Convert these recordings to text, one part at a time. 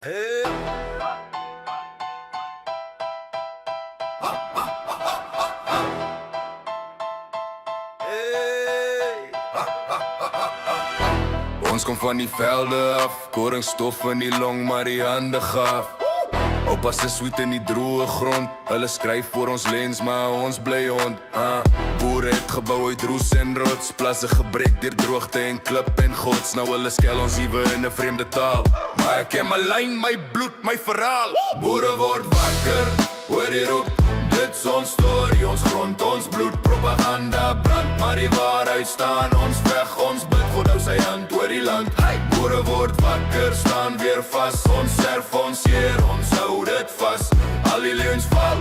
Hey. Hey. Ons kom van die velde af, koringstof in die long, maar die hande gaaf. Opa se sweet in die droë grond, hulle skryf voor ons lens, maar ons bly hond. Boere het gebou uit roes en rots, plasse gebreek deur droogte en klip en gods. Nou hulle skel ons iewe in 'n vreemde taal, maar ek ken my lyn, my bloed, my verhaal. Boere word wakker, hoor die roep, dit's ons storie, ons grond, ons bloed. Propaganda brand, maar die waarheid staan ons weg. Ons bid God hou sy hand oor die land. Boere word wakker, staan weer vas. Ons serf, ons Heer, ons hou dit vas. Al die leuns val,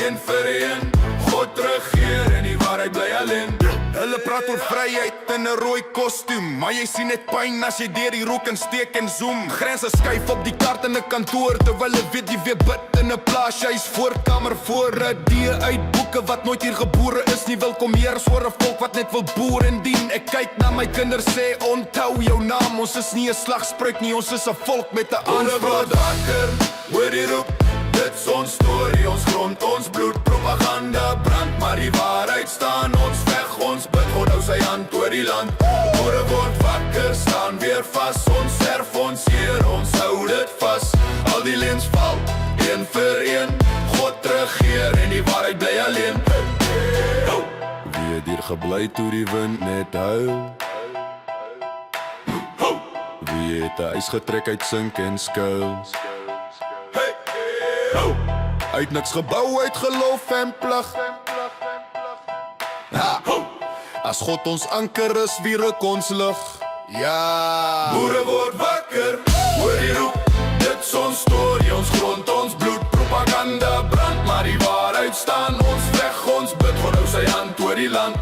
een vir een. God regeer en die waarheid bly alleen. Hulle praat oor vryheid in 'n rooi kostuum, maar jy sien net pyn as jy deur die rook en steek en zoom. Grense skuif op die kaart in 'n kantoor, terwyl jy weet jy weer bid in 'n plaashuis. Voorkamer voor 'n die uit boeke wat nooit hier gebore is nie. Welkom hier voor 'n volk wat net wil boer en dien. Ek kyk na my kinders sê onthou jou naam. Ons is nie 'n slagspreuk nie, ons is 'n volk met 'n aanspraak. Wakker, hoor die roep, dit's ons storie, ons grond, ons bloed. Propaganda brand, maar die waarheid staan ons weg. Ons bid God hou sy hand oor die land. Boere word wakker, staan weer vas. Ons serf, ons Heer, ons hou dit vas. Al die leuns val, een vir een. God regeer en die waarheid bly alleen. Wie het hier gebly toe die wind net huil? Wie het 'n ys getrek uit sink en skuil? Uit niks gebou, uit geloof en plig. As God ons anker is, wie ruk ons lig? Ja. Boere word wakker, hoor die roep, dit's ons storie, ons grond, ons bloed. Propaganda brand, maar die waarheid staan ons weg. Ons bid God hou sy hand oor die land.